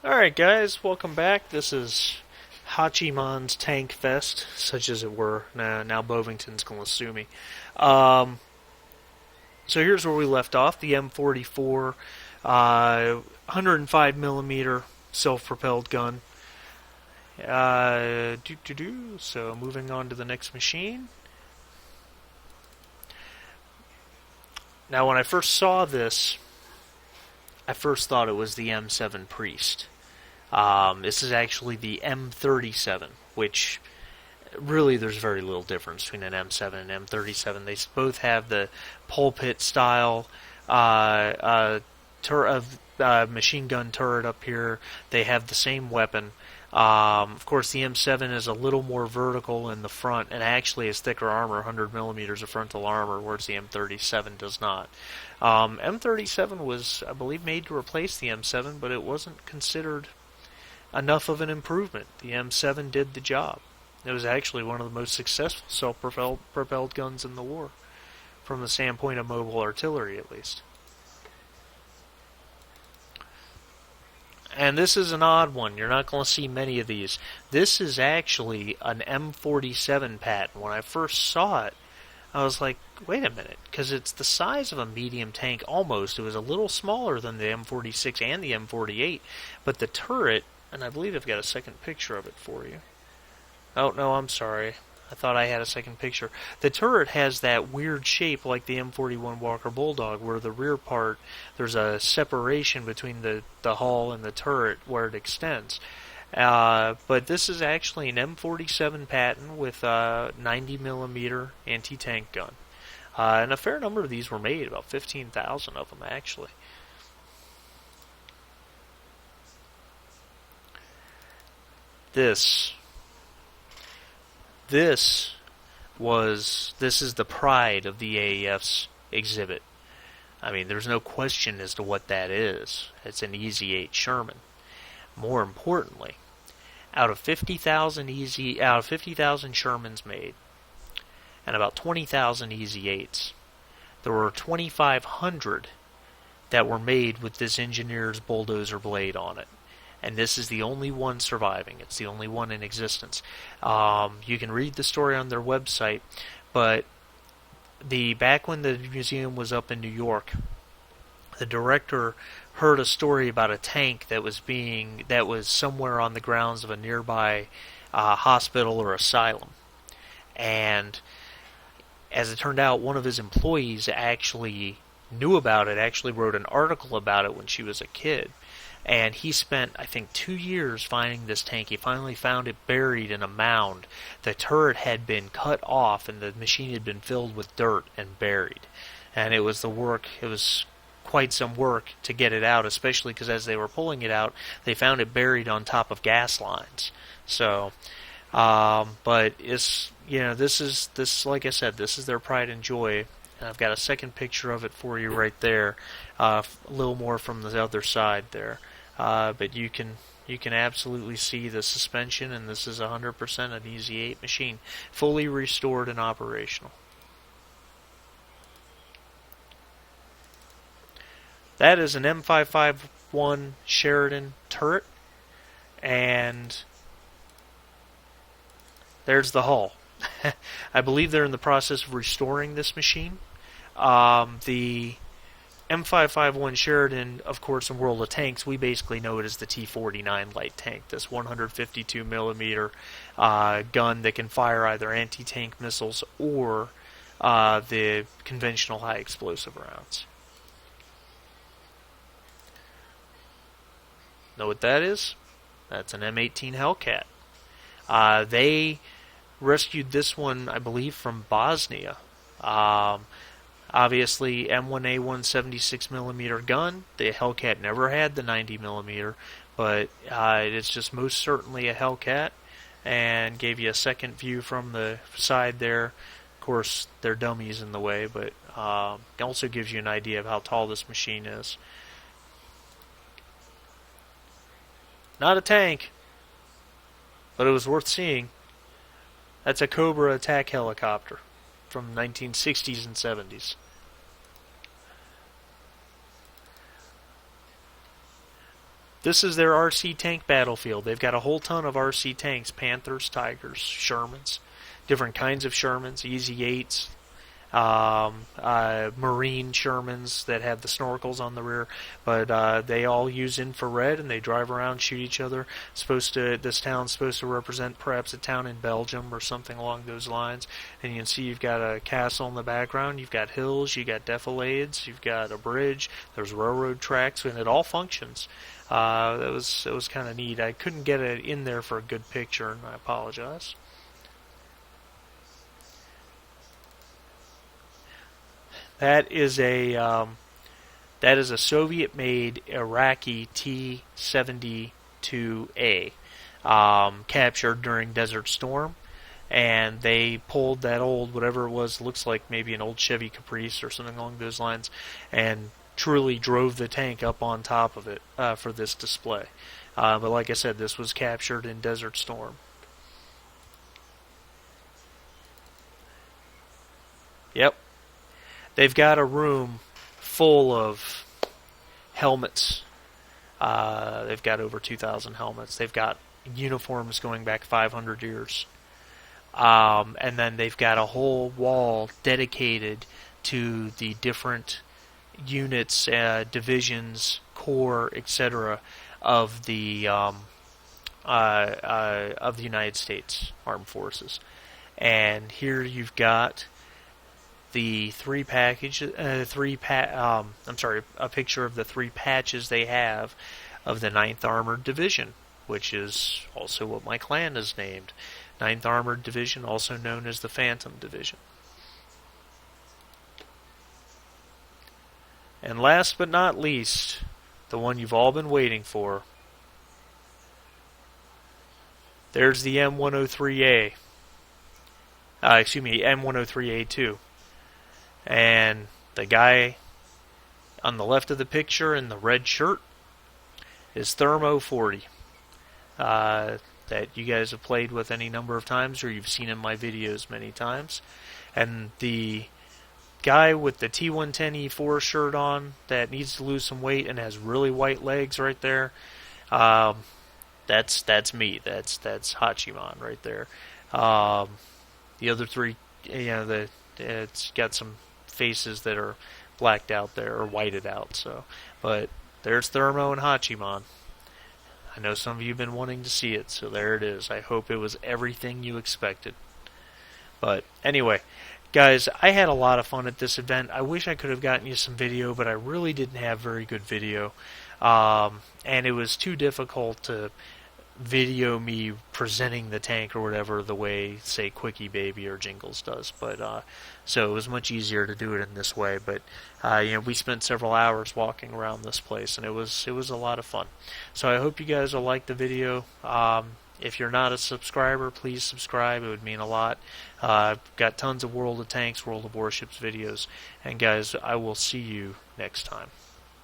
Alright guys, welcome back. This is Hachiman's Tank Fest, such as it were. Now Bovington's going to sue me. Um, so here's where we left off. The M44, 105 millimeter self-propelled gun. So moving on to the next machine. Now when I first saw this, I first thought it was the M7 Priest. This is actually the M37, which really there's very little difference between an M7 and M37. They both have the pulpit style machine gun turret up here. They have the same weapon. Of course, the M7 is a little more vertical in the front and actually has thicker armor, 100 millimeters of frontal armor, whereas the M37 does not. M37 was, I believe, made to replace the M7, but it wasn't considered enough of an improvement. The M7 did the job. It was actually one of the most successful self-propelled guns in the war, from the standpoint of mobile artillery at least. And this is an odd one. You're not going to see many of these. This is actually an M47 patent. When I first saw it, I was like, wait a minute, because it's the size of a medium tank almost. It was a little smaller than the M46 and the M48, but the turret, and I believe I've got a second picture of it for you. Oh, no, I'm sorry. I thought I had a second picture. The turret has that weird shape like the M41 Walker Bulldog, where the rear part, there's a separation between the hull and the turret where it extends. But this is actually an M47 patent with a 90mm anti-tank gun. And a fair number of these were made, about 15,000 of them actually. This is the pride of the AAF's exhibit. I mean, there's no question as to what that is. It's an Easy 8 Sherman. More importantly, out of 50,000 Shermans made, and about 20,000 Easy 8s, there were 2,500 that were made with this engineer's bulldozer blade on it. And this is the only one surviving. It's the only one in existence. You can read the story on their website, but back when the museum was up in New York, the director heard a story about a tank that was somewhere on the grounds of a nearby hospital or asylum. And as it turned out, one of his employees actually knew about it, actually wrote an article about it when she was a kid. And he spent, I think, 2 years finding this tank. He finally found it buried in a mound. The turret had been cut off, and the machine had been filled with dirt and buried. And it was quite some work to get it out, especially because as they were pulling it out, they found it buried on top of gas lines. So, but it's, this like I said, this is their pride and joy. And I've got a second picture of it for you right there, a little more from the other side there. But you can absolutely see the suspension, and this is 100% an Easy 8 machine, fully restored and operational. That is an M551 Sheridan turret, and there's the hull. I believe they're in the process of restoring this machine. The M551 Sheridan, of course, in World of Tanks, we basically know it as the T-49 light tank, this 152mm gun that can fire either anti-tank missiles or the conventional high explosive rounds. Know what that is? That's an M18 Hellcat. They rescued this one, I believe, from Bosnia. Obviously, M1A1 76mm gun. The Hellcat never had the 90mm, but it's just most certainly a Hellcat, and gave you a second view from the side there. Of course, they're dummies in the way, but it also gives you an idea of how tall this machine is. Not a tank, but it was worth seeing. That's a Cobra attack helicopter from 1960s and 70s. this is their RC tank battlefield. They've got a whole ton of RC tanks: Panthers, Tigers, Shermans, different kinds of Shermans, Easy 8s, Marine Shermans that have the snorkels on the rear, but they all use infrared and they drive around, shoot each other. This town's supposed to represent perhaps a town in Belgium or something along those lines. And you can see you've got a castle in the background, you've got hills, you've got defilades, you've got a bridge, there's railroad tracks, and it all functions. It was kind of neat. I couldn't get it in there for a good picture, and I apologize. That is a Soviet-made Iraqi T-72A, captured during Desert Storm, and they pulled that old, whatever it was, looks like maybe an old Chevy Caprice or something along those lines, and truly drove the tank up on top of it for this display. But like I said, this was captured in Desert Storm. Yep. They've got a room full of helmets. They've got over 2,000 helmets. They've got uniforms going back 500 years. And then they've got a whole wall dedicated to the different units, divisions, corps, etc. of the United States Armed Forces. And here you've got the a picture of the 3 patches they have of the 9th Armored Division, which is also what my clan is named. 9th Armored Division, also known as the Phantom Division. And last but not least, the one you've all been waiting for. There's the M103A. M103A2. And the guy on the left of the picture in the red shirt is Thermo 40. That you guys have played with any number of times, or you've seen in my videos many times. And the guy with the T110E4 shirt on that needs to lose some weight and has really white legs right there, that's me. That's Hachiman right there. The other 3, it's got some faces that are blacked out there or whited out. So, but there's Thermo and Hachiman. I know some of you have been wanting to see it, so there it is. I hope it was everything you expected. But anyway, guys, I had a lot of fun at this event. I wish I could have gotten you some video, but I really didn't have very good video. And it was too difficult to video me presenting the tank or whatever the way, say, Quickie Baby or Jingles does. But so it was much easier to do it in this way. But we spent several hours walking around this place, and it was a lot of fun. So I hope you guys will like the video. If you're not a subscriber, please subscribe. It would mean a lot. I've got tons of World of Tanks, World of Warships videos. And guys, I will see you next time.